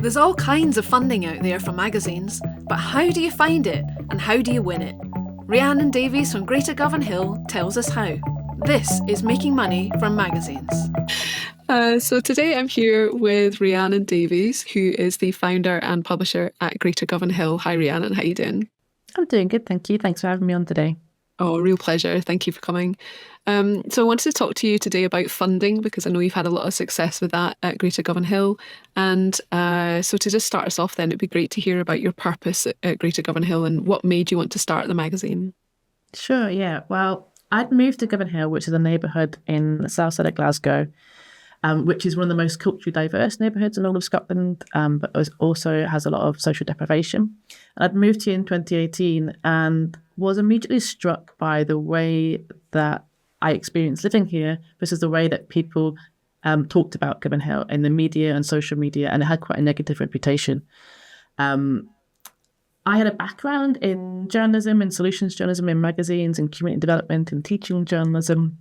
There's all kinds of funding out there for magazines, but how do you find it and how do you win it? Rhiannon Davies from Greater Govanhill tells us how. This is Making Money from Magazines. So today I'm here with Rhiannon Davies, who is the founder and publisher at Greater Govanhill. Hi Rhiannon, how you doing? I'm doing good, thank you. Thanks for having me on today. Oh, real pleasure. Thank you for coming. So I wanted to talk to you today about funding because I know you've had a lot of success with that at Greater Govanhill. And so to just start us off then, it'd be great to hear about your purpose at Greater Govanhill and what made you want to start the magazine. Sure, yeah. Well, I'd moved to Govanhill, which is a neighbourhood in the south side of Glasgow, which is one of the most culturally diverse neighbourhoods in all of Scotland, but also has a lot of social deprivation. And I'd moved here in 2018 and was immediately struck by the way that I experienced living here versus the way that people talked about Govanhill in the media and social media, and it had quite a negative reputation. I had a background in journalism, in solutions journalism, in magazines, in community development, in teaching journalism.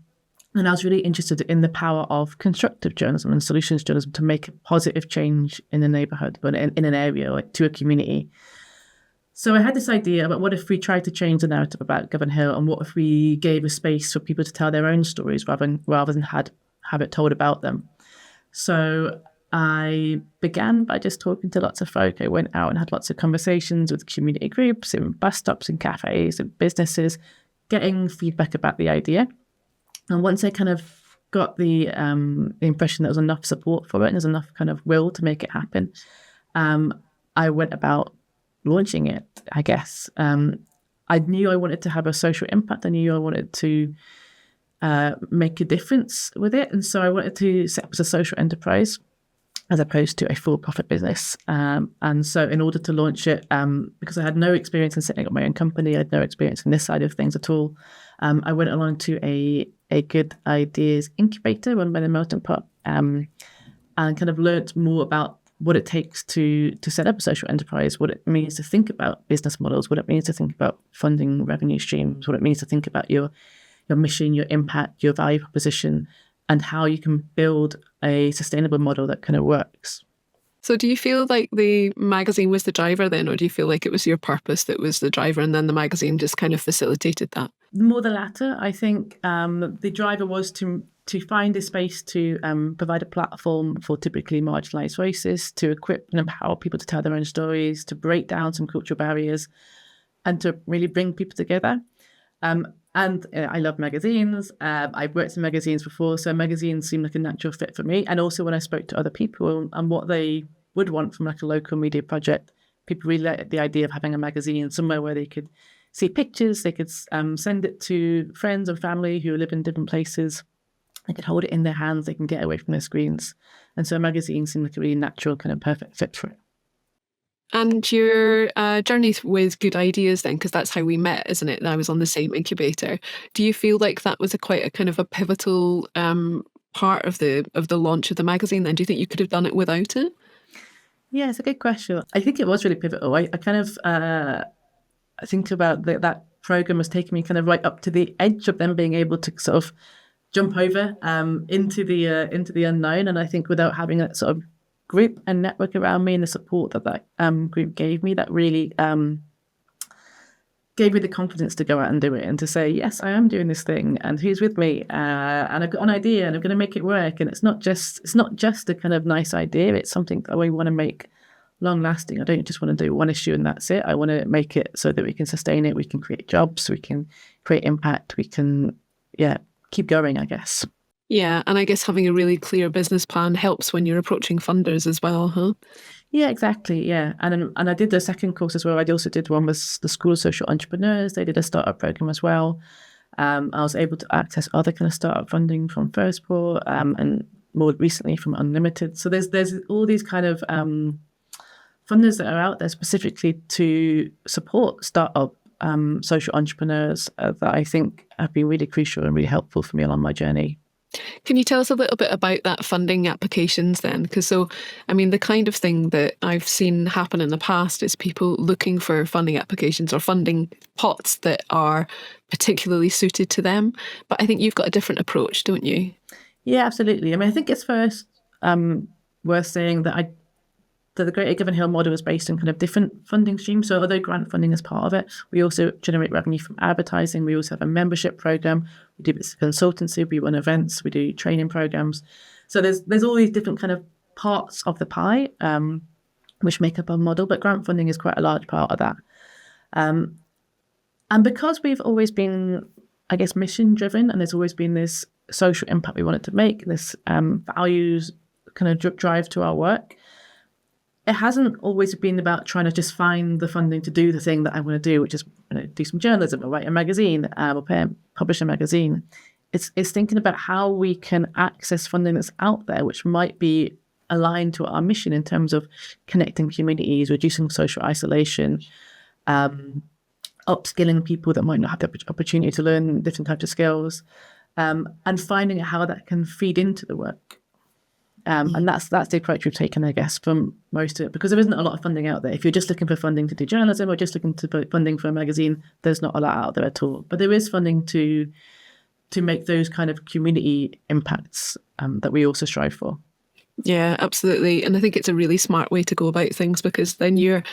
And I was really interested in the power of constructive journalism and solutions journalism to make a positive change in a neighbourhood, but in an area or to a community. So I had this idea about what if we tried to change the narrative about Govanhill, and what if we gave a space for people to tell their own stories rather than have it told about them. So I began by just talking to lots of folk. I went out and had lots of conversations with community groups, in bus stops and cafes and businesses, getting feedback about the idea. And once I kind of got the impression that there was enough support for it and there's enough kind of will to make it happen, I went about launching it, I guess. I knew I wanted to have a social impact. I knew I wanted to make a difference with it. And so I wanted to set up as a social enterprise as opposed to a for-profit business. And so in order to launch it, because I had no experience in setting up my own company, I had no experience in this side of things at all, I went along to a good ideas incubator run by the Melting Pot, and kind of learnt more about what it takes to set up a social enterprise, what it means to think about business models, what it means to think about funding revenue streams, what it means to think about your mission, your impact, your value proposition, and how you can build a sustainable model that kind of works. So do you feel like the magazine was the driver then, or do you feel like it was your purpose that was the driver and then the magazine just kind of facilitated that? More the latter. I think the driver was to find a space to provide a platform for typically marginalised voices, to equip and empower people to tell their own stories, to break down some cultural barriers, and to really bring people together. And I love magazines. I've worked in magazines before, so magazines seemed like a natural fit for me. And also when I spoke to other people and what they would want from like a local media project, people really liked the idea of having a magazine somewhere where they could see pictures, they could send it to friends and family who live in different places. They could hold it in their hands, they can get away from their screens. And so a magazine seemed like a really natural, kind of perfect fit for it. And your journey with Good Ideas then, because that's how we met, isn't it? And I was on the same incubator. Do you feel like that was quite a kind of a pivotal part of the launch of the magazine then? Do you think you could have done it without it? Yeah, it's a good question. I think it was really pivotal. I kind of I think about that program was taking me kind of right up to the edge of them being able to sort of jump over into the unknown. And I think without having that sort of group and network around me and the support that group gave me, that really gave me the confidence to go out and do it and to say, yes, I am doing this thing and who's with me, and I've got an idea and I'm going to make it work. And it's not just a kind of nice idea. It's something that we want to make long lasting. I don't just want to do one issue and that's it. I want to make it so that we can sustain it. We can create jobs. We can create impact. We can, keep going, I guess. Yeah, and I guess having a really clear business plan helps when you're approaching funders as well, huh? Yeah, exactly. Yeah, and I did the second course as well. I also did one with the School of Social Entrepreneurs. They did a startup program as well. I was able to access other kind of startup funding from First Port, and more recently from Unlimited. So there's all these kind of funders that are out there specifically to support startup social entrepreneurs that I think have been really crucial and really helpful for me along my journey. Can you tell us a little bit about that funding applications then? Because the kind of thing that I've seen happen in the past is people looking for funding applications or funding pots that are particularly suited to them. But I think you've got a different approach, don't you? Yeah, absolutely. I think it's first worth saying that the Greater Govanhill model is based on kind of different funding streams. So although grant funding is part of it, we also generate revenue from advertising. We also have a membership program. We do bits of consultancy. We run events. We do training programs. So there's all these different kind of parts of the pie, which make up our model. But grant funding is quite a large part of that. And because we've always been, I guess, mission driven, and there's always been this social impact we wanted to make, this values kind of drive to our work, it hasn't always been about trying to just find the funding to do the thing that I want to do, which is do some journalism or write a magazine or publish a magazine. It's thinking about how we can access funding that's out there, which might be aligned to our mission in terms of connecting communities, reducing social isolation, upskilling people that might not have the opportunity to learn different types of skills, and finding out how that can feed into the work. And that's the approach we've taken, I guess, from most of it, because there isn't a lot of funding out there. If you're just looking for funding to do journalism or just looking to funding for a magazine, there's not a lot out there at all. But there is funding to make those kind of community impacts that we also strive for. Yeah, absolutely. And I think it's a really smart way to go about things, because then you're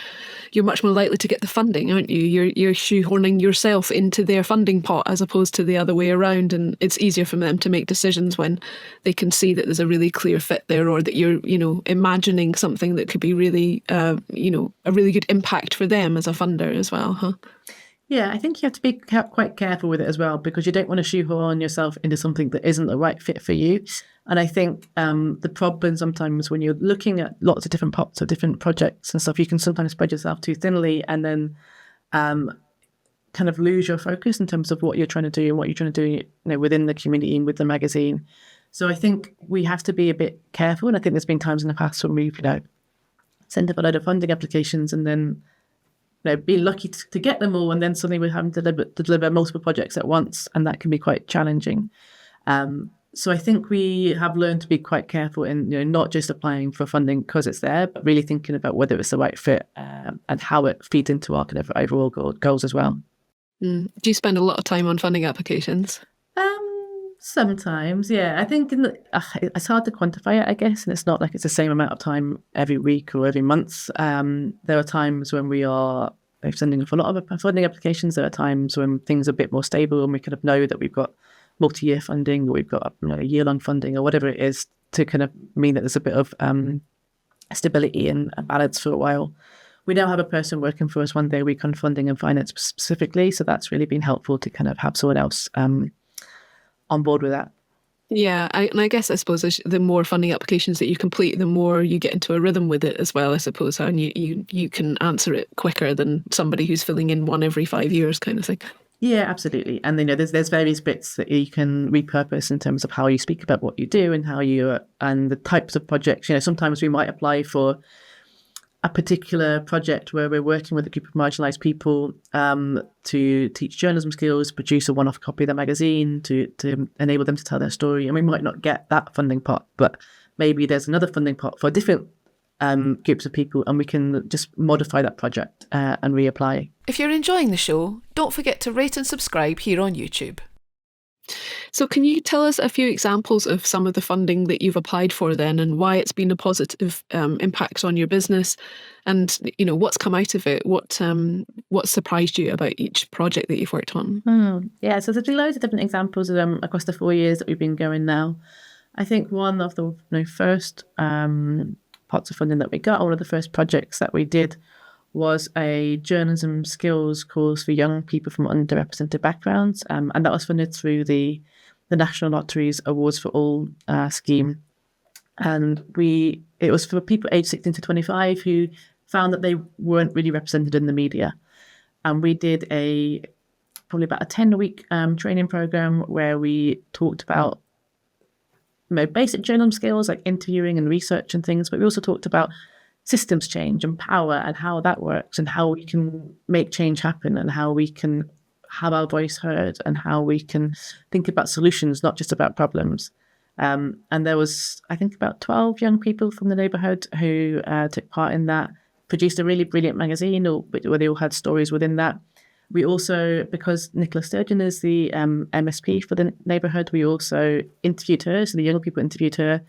much more likely to get the funding, aren't you? You're shoehorning yourself into their funding pot as opposed to the other way around. And it's easier for them to make decisions when they can see that there's a really clear fit there, or that you're, imagining something that could be really, a really good impact for them as a funder as well, huh? Yeah, I think you have to be quite careful with it as well, because you don't want to shoehorn yourself into something that isn't the right fit for you. And I think the problem sometimes when you're looking at lots of different pots of different projects and stuff, you can sometimes spread yourself too thinly and then kind of lose your focus in terms of what you're trying to do and what you're trying to do within the community and with the magazine. So I think we have to be a bit careful. And I think there's been times in the past when we've sent up a load of funding applications and then be lucky to get them all, and then suddenly we're having to deliver multiple projects at once, and that can be quite challenging. So I think we have learned to be quite careful in not just applying for funding because it's there, but really thinking about whether it's the right fit and how it feeds into our kind of overall goals as well. Do you spend a lot of time on funding applications? Sometimes, yeah. I think it's hard to quantify it, I guess, and it's not like it's the same amount of time every week or every month. There are times when we are sending off a lot of funding applications. There are times when things are a bit more stable and we kind of know that we've got multi-year funding, or we've got a year-long funding, or whatever it is, to kind of mean that there's a bit of stability and balance for a while. We now have a person working for us one day a week on funding and finance specifically, so that's really been helpful to kind of have someone else on board with that. Yeah, I guess I suppose the more funding applications that you complete, the more you get into a rhythm with it as well, I suppose, and you can answer it quicker than somebody who's filling in one every 5 years kind of thing. Yeah, absolutely. And there's various bits that you can repurpose in terms of how you speak about what you do and how you and the types of projects. Sometimes we might apply for a particular project where we're working with a group of marginalised people to teach journalism skills, produce a one-off copy of the magazine to enable them to tell their story. And we might not get that funding pot, but maybe there's another funding pot for different groups of people, and we can just modify that project and reapply. If you're enjoying the show, don't forget to rate and subscribe here on YouTube. So can you tell us a few examples of some of the funding that you've applied for then, and why it's been a positive impact on your business, and what's come out of it? What surprised you about each project that you've worked on? Yeah, so there's been loads of different examples of them across the 4 years that we've been going now. I think one of the first pots of funding that we got, one of the first projects that we did, was a journalism skills course for young people from underrepresented backgrounds, and that was funded through the National Lottery's Awards for All scheme. And it was for people aged 16 to 25 who found that they weren't really represented in the media. And we did probably about a 10-week training program where we talked about basic journalism skills like interviewing and research and things, but we also talked about systems change and power and how that works and how we can make change happen and how we can have our voice heard and how we can think about solutions, not just about problems. And there was, I think, about 12 young people from the neighbourhood who took part in that, produced a really brilliant magazine where they all had stories within that. We also, because Nicola Sturgeon is the MSP for the neighbourhood, we also interviewed her. So the young people interviewed her,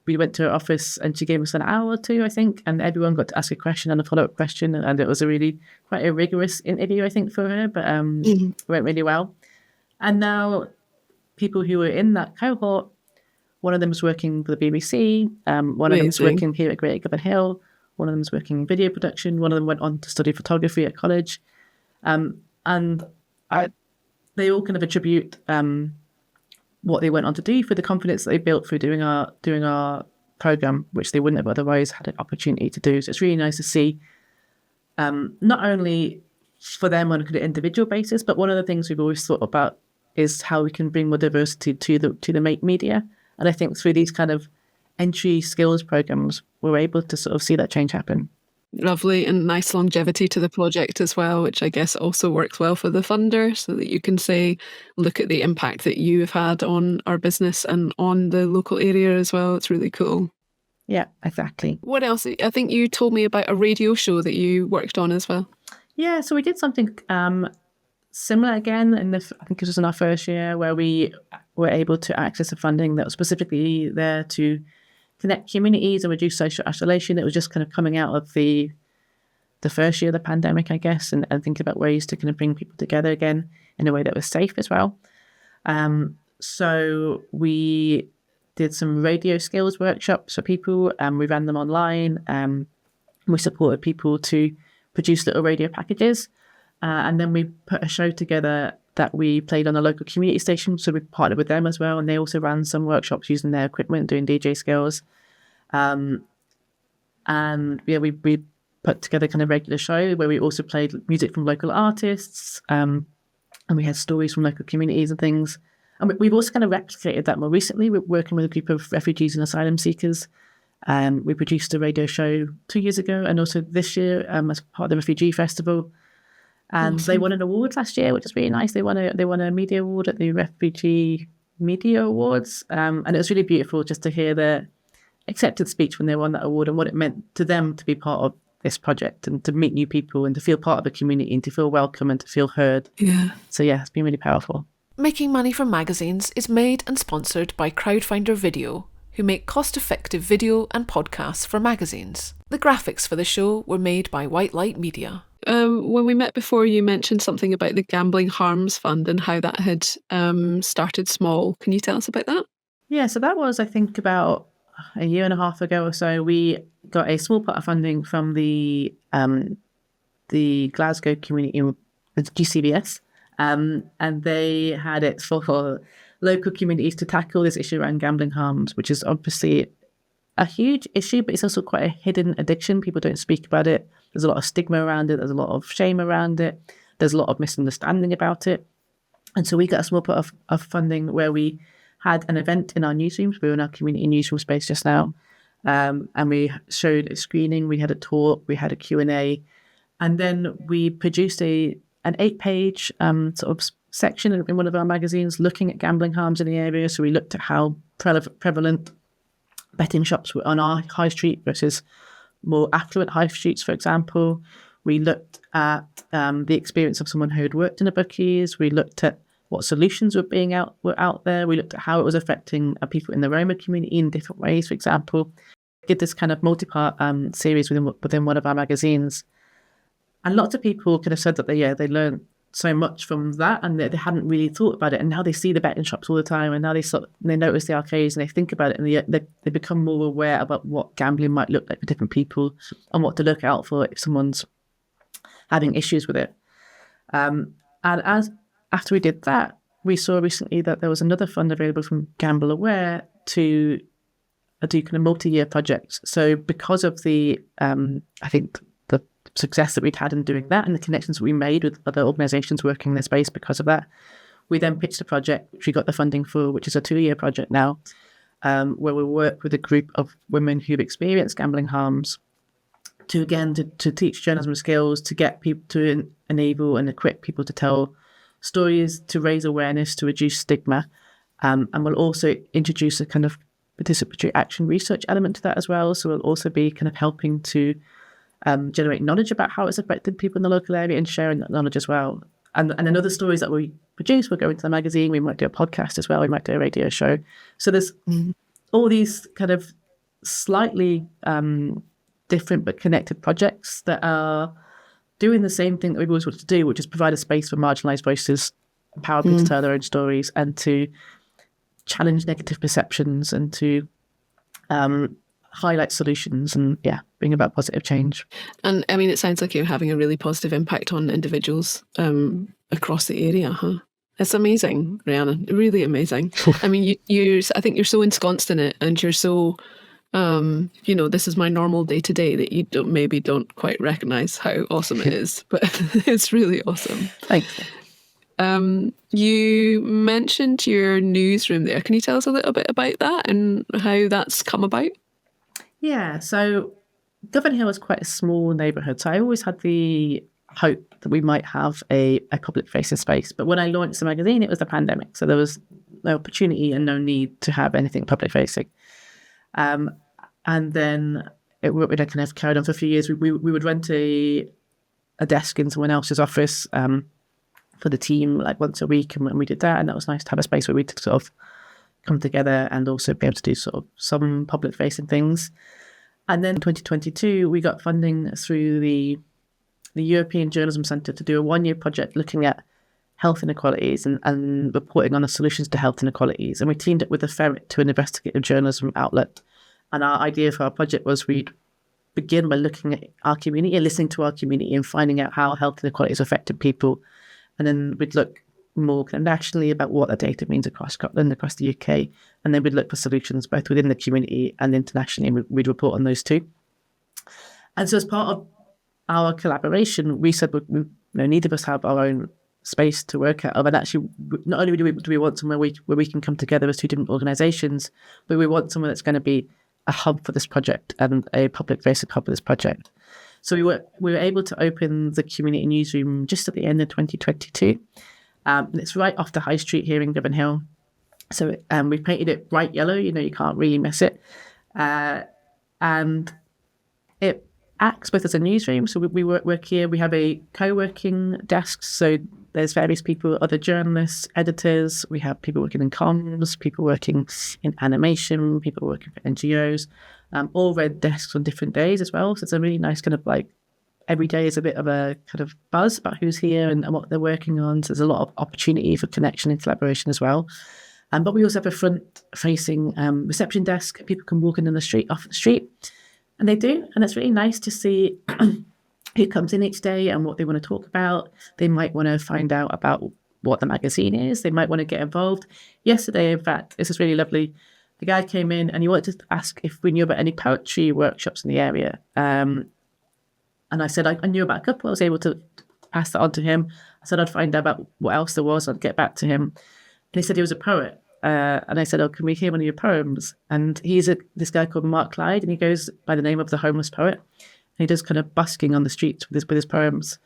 we went to her office and she gave us an hour or two, I think, and everyone got to ask a question and a follow-up question, and it was quite a rigorous interview, I think, for her, but it went really well. And now people who were in that cohort, one of them was working for the BBC, one of them was working here at Greater Govanhill, one of them was working in video production, one of them went on to study photography at college, and they all kind of attribute what they went on to do for the confidence that they built through doing our program, which they wouldn't have otherwise had an opportunity to do. So it's really nice to see, not only for them on an individual basis, but one of the things we've always thought about is how we can bring more diversity to the media. And I think through these kind of entry skills programs, we're able to sort of see that change happen. Lovely, and nice longevity to the project as well, which I guess also works well for the funder, so that you can say, look at the impact that you have had on our business and on the local area as well. It's really cool. Yeah, exactly. What else? I think you told me about a radio show that you worked on as well. Yeah, so we did something similar again, I think it was in our first year, where we were able to access the funding that was specifically there to connect communities and reduce social isolation. It was just kind of coming out of the first year of the pandemic, I guess, and thinking about ways to kind of bring people together again in a way that was safe as well. So we did some radio skills workshops for people, and we ran them online. We supported people to produce little radio packages, and then we put a show together that we played on a local community station, so we partnered with them as well, and they also ran some workshops using their equipment, doing DJ skills. And yeah, we put together kind of regular show where we also played music from local artists, and we had stories from local communities and things. And we've also kind of replicated that more recently. We're working with a group of refugees and asylum seekers. We produced a radio show 2 years ago, and also this year as part of the Refugee Festival. And awesome. They won an award last year, which is really nice. They won a media award at the Refugee Media Awards, and it was really beautiful just to hear their acceptance speech when they won that award and what it meant to them to be part of this project and to meet new people and to feel part of the community and to feel welcome and to feel heard. Yeah. So yeah, it's been really powerful. Making Money from Magazines is made and sponsored by Crowdfinder Video, who make cost-effective video and podcasts for magazines. The graphics for the show were made by White Light Media. When we met before, you mentioned something about the Gambling Harms Fund and how that had started small. Can you tell us about that? Yeah, so that was, I think, about a year and a half ago or so. We got a small pot of funding from the Glasgow community, GCBS, and they had it for local communities to tackle this issue around gambling harms, which is obviously a huge issue, but it's also quite a hidden addiction. People don't speak about it. There's a lot of stigma around it. There's a lot of shame around it. There's a lot of misunderstanding about it. And so we got a small pot of funding where we had an event in our newsrooms. We were in our community newsroom space just now. And we showed a screening. We had a talk. We had a Q&A. And then we produced an 8-page sort of section in one of our magazines looking at gambling harms in the area. So we looked at how prevalent betting shops were on our high street versus more affluent high streets, for example. We looked at the experience of someone who had worked in a bookies. We looked at what solutions were out there. We looked at how it was affecting people in the Roma community in different ways, for example. We did this kind of multi-part series within one of our magazines. And lots of people could have said that they learned so much from that and they hadn't really thought about it. And now they see the betting shops all the time, and now they notice the arcades and they think about it, and they become more aware about what gambling might look like for different people and what to look out for if someone's having issues with it. And after we did that, we saw recently that there was another fund available from Gamble Aware to do kind of multi-year projects. So because of the, I think, the success that we'd had in doing that and the connections that we made with other organisations working in the space because of that, we then pitched a project, which we got the funding for, which is a 2-year project now, where we work with a group of women who've experienced gambling harms to teach journalism skills, to get people to enable and equip people to tell stories, to raise awareness, to reduce stigma. And we'll also introduce a kind of participatory action research element to that as well. So we'll also be kind of helping to generate knowledge about how it's affected people in the local area and sharing that knowledge as well. And then other stories that we produce will go into the magazine. We might do a podcast as well. We might do a radio show. So there's all these kind of slightly different but connected projects that are doing the same thing that we've always wanted to do, which is provide a space for marginalised voices, empower people to tell their own stories, and to challenge negative perceptions, and to highlight solutions, and bring about positive change. And I mean, it sounds like you're having a really positive impact on individuals across the area, huh? It's amazing, Rhiannon, really amazing. I mean, I think you're so ensconced in it, and you're so, this is my normal day to day, that you maybe don't quite recognise how awesome it is, but it's really awesome. Thanks. You mentioned your newsroom there. Can you tell us a little bit about that and how that's come about? Yeah, so Govanhill is quite a small neighbourhood, so I always had the hope that we might have a public-facing space. But when I launched the magazine, it was the pandemic, so there was no opportunity and no need to have anything public-facing. And then it kind of carried on for a few years. We would rent a desk in someone else's office for the team, like once a week, and we did that, and that was nice to have a space where we could sort of come together and also be able to do sort of some public-facing things. And then in 2022, we got funding through the European Journalism Centre to do a one-year project looking at health inequalities and reporting on the solutions to health inequalities. And we teamed up with the Ferret to an investigative journalism outlet. And our idea for our project was we'd begin by looking at our community and listening to our community and finding out how health inequalities affected people. And then we'd look more kind of nationally about what the data means across Scotland, across the UK. And then we'd look for solutions both within the community and internationally, and we'd report on those too. And so as part of our collaboration, we said neither of us have our own space to work out of. And actually, not only do we want somewhere where we can come together as two different organisations, but we want somewhere that's going to be a hub for this project and a public-facing hub for this project. So we were able to open the community newsroom just at the end of 2022. And it's right off the high street here in Govanhill. So we painted it bright yellow, you can't really miss it. And it acts both as a newsroom. So we work here. We have a co-working desk. So there's various people, other journalists, editors. We have people working in comms, people working in animation, people working for NGOs, all red desks on different days as well. So it's a really nice kind of like, every day is a bit of a kind of buzz about who's here and what they're working on. So there's a lot of opportunity for connection and collaboration as well. But we also have a front-facing reception desk. People can walk in the street, off the street, and they do. And it's really nice to see who comes in each day and what they want to talk about. They might want to find out about what the magazine is. They might want to get involved. Yesterday, in fact, this is really lovely. The guy came in and he wanted to ask if we knew about any poetry workshops in the area. And I said I knew about a couple. I was able to pass that on to him. I said I'd find out about what else there was. I'd get back to him. And he said he was a poet. And I said, can we hear one of your poems? And he's this guy called Mark Clyde, and he goes by the name of the homeless poet. And he does kind of busking on the streets with his poems.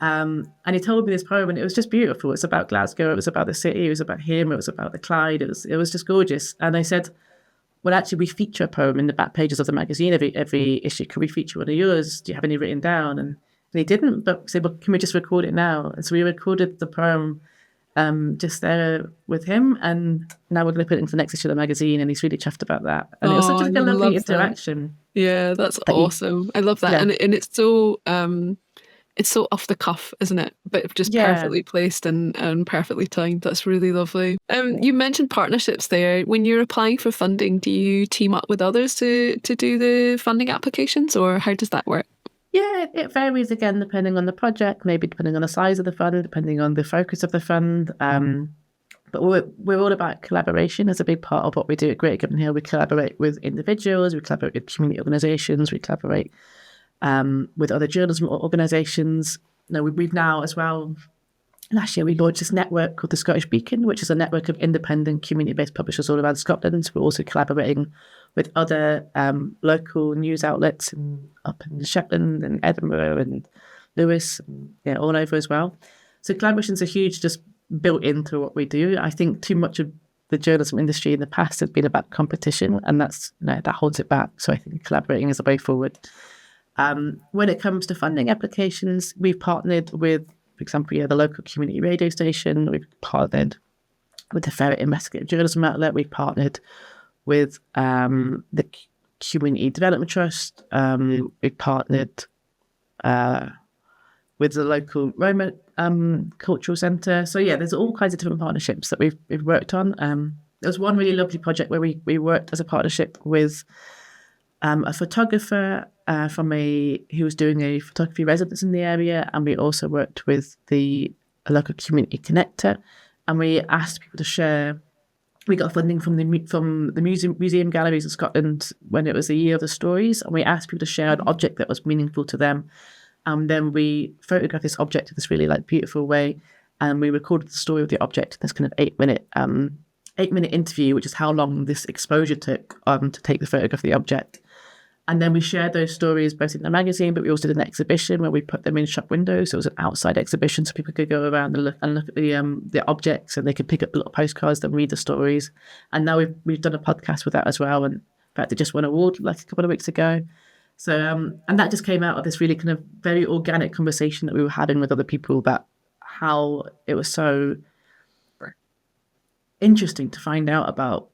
And he told me this poem, and it was just beautiful. It's about Glasgow. It was about the city. It was about him. It was about the Clyde. It was just gorgeous. And I said, well, actually, we feature a poem in the back pages of the magazine every issue. Can we feature one of yours? Do you have any written down? And he didn't, but he said, well, can we just record it now? And so we recorded the poem just there with him, and now we're going to put it into the next issue of the magazine, and he's really chuffed about that. And it was such a lovely interaction. Yeah, that's awesome. I love that. Yeah. And it's so off the cuff, isn't it? But just perfectly placed and perfectly timed. That's really lovely. You mentioned partnerships there. When you're applying for funding, do you team up with others to do the funding applications, or how does that work? Yeah, it varies again depending on the project, maybe depending on the size of the fund, depending on the focus of the fund. But we're all about collaboration as a big part of what we do at Greater Govanhill. We collaborate with individuals, we collaborate with community organisations, we collaborate with other journalism organisations. We've now as well, last year we launched this network called the Scottish Beacon, which is a network of independent community-based publishers all around Scotland. We're also collaborating with other local news outlets up in Shetland and Edinburgh and Lewis, all over as well. So collaborations are huge, just built into what we do. I think too much of the journalism industry in the past has been about competition, and that's that holds it back. So I think collaborating is the way forward. When it comes to funding applications, we've partnered with, for example, the local community radio station. We've partnered with the Ferret investigative journalism outlet. We've partnered with the Community Development Trust. We partnered with the local Roma cultural centre. So yeah, there's all kinds of different partnerships that we've worked on. There was one really lovely project where we worked as a partnership with a photographer who was doing a photography residence in the area, and we also worked with a local community connector, and we asked people to share. We got funding from the museum galleries in Scotland when it was the Year of the Stories, and we asked people to share an object that was meaningful to them. And then we photographed this object in this really beautiful way, and we recorded the story of the object in this kind of 8-minute interview, which is how long this exposure took to take the photograph of the object. And then we shared those stories both in the magazine, but we also did an exhibition where we put them in shop windows. So it was an outside exhibition, so people could go around and look at the objects, and they could pick up little postcards and read the stories. And now we've done a podcast with that as well. And in fact, it just won an award a couple of weeks ago. So and that just came out of this really kind of very organic conversation that we were having with other people about how it was so interesting to find out about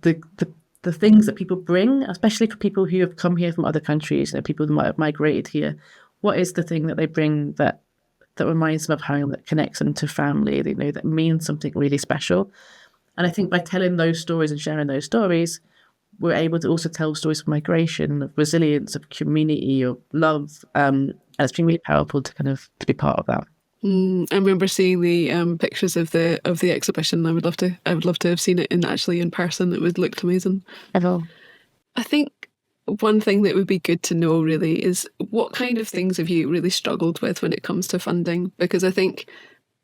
the things that people bring, especially for people who have come here from other countries, people who might have migrated here. What is the thing that they bring that reminds them of home, that connects them to family, that means something really special? And I think by telling those stories and sharing those stories, we're able to also tell stories of migration, of resilience, of community, of love. And it's been really powerful to be part of that. I remember seeing the pictures of the exhibition. I would love to have seen it in person. It would look amazing. I think one thing that would be good to know really is what kind of things have you really struggled with when it comes to funding? Because I think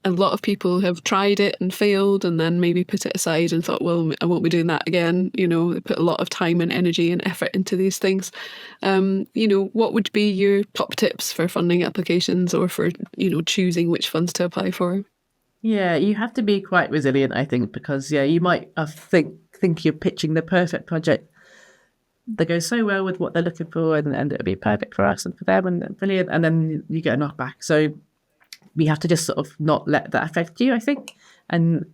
a lot of people have tried it and failed, and then maybe put it aside and thought, well, I won't be doing that again. They put a lot of time and energy and effort into these things. What would be your top tips for funding applications, or for, choosing which funds to apply for? Yeah, you have to be quite resilient, I think, because you might think you're pitching the perfect project that goes so well with what they're looking for, and it'll be perfect for us and for them, and brilliant, and then you get a knockback. So we have to just sort of not let that affect you, I think, and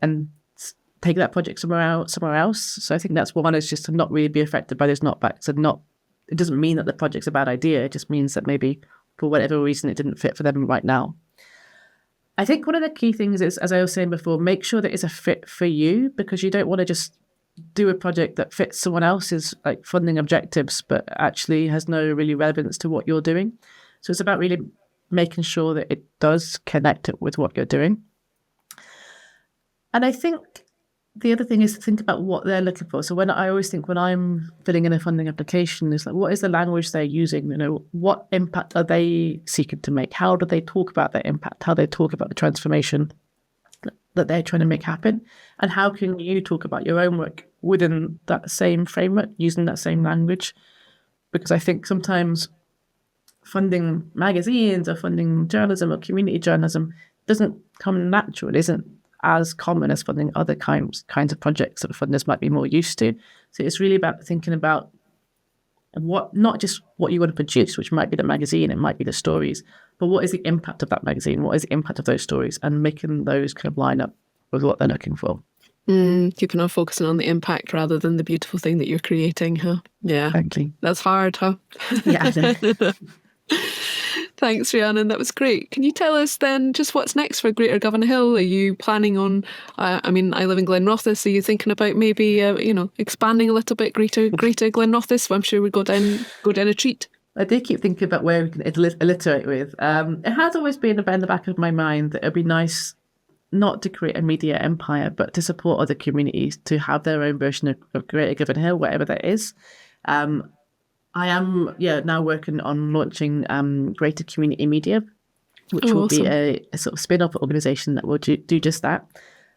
take that project somewhere else. So I think that's one, is just to not really be affected by those knockbacks, and it doesn't mean that the project's a bad idea. It just means that maybe for whatever reason it didn't fit for them right now. I think one of the key things is, as I was saying before, make sure that it's a fit for you, because you don't want to just do a project that fits someone else's funding objectives, but actually has no really relevance to what you're doing. So it's about really making sure that it does connect it with what you're doing. And I think the other thing is to think about what they're looking for. So when I'm filling in a funding application, is what is the language they're using? What impact are they seeking to make? How do they talk about their impact? How they talk about the transformation that they're trying to make happen? And how can you talk about your own work within that same framework, using that same language? Because I think sometimes funding magazines or funding journalism or community journalism doesn't come natural. It isn't as common as funding other kinds of projects that funders might be more used to. So it's really about thinking about not just what you want to produce, which might be the magazine, it might be the stories, but what is the impact of that magazine? What is the impact of those stories? And making those kind of line up with what they're looking for. Keeping on focusing on the impact rather than the beautiful thing that you're creating, huh? Yeah. Exactly. That's hard, huh? Yeah. Thanks, Rhiannon. That was great. Can you tell us then just what's next for Greater Govanhill? Are you planning on, I live in Glenrothes, are you thinking about maybe, expanding a little bit Greater Glenrothes? I'm sure we go down a treat. I do keep thinking about where we can alliterate with. It has always been in the back of my mind that it'd be nice not to create a media empire, but to support other communities to have their own version of Greater Govanhill, whatever that is. I am now working on launching Greater Community Media, which will be a sort of spin-off organisation that will do just that.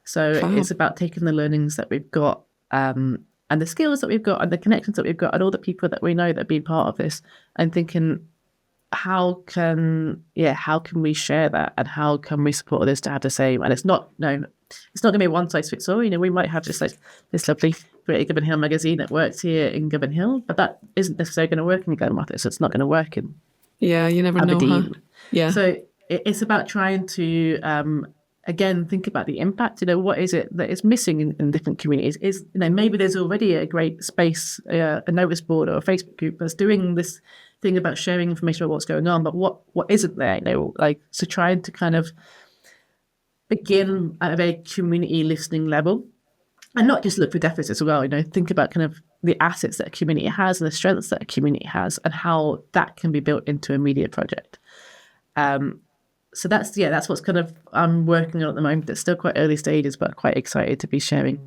So It's about taking the learnings that we've got and the skills that we've got and the connections that we've got and all the people that we know that have been part of this, and thinking, how can we share that, and how can we support others to have the same? And it's not going to be one size fits all. We might have just this lovely Greater Govanhill Magazine that works here in Govanhill, but that isn't necessarily going to work in Glenrothes, so it's not going to work in you never Aberdeen. Know, huh? Yeah. So it's about trying to again, think about the impact. What is it that is missing in different communities? Maybe there's already a great space, a notice board or a Facebook group that's doing this thing about sharing information about what's going on, but what isn't there? So trying to kind of begin at a very community listening level, and not just look for deficits as well. Think about kind of the assets that a community has and the strengths that a community has, and how that can be built into a media project. So that's what's kind of I'm working on at the moment. It's still quite early stages, but quite excited to be sharing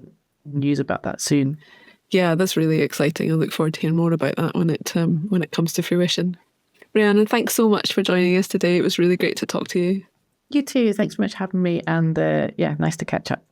news about that soon. Yeah, that's really exciting. I look forward to hearing more about that when it comes to fruition. Rhiannon, thanks so much for joining us today. It was really great to talk to you. You too. Thanks so much for having me, and nice to catch up.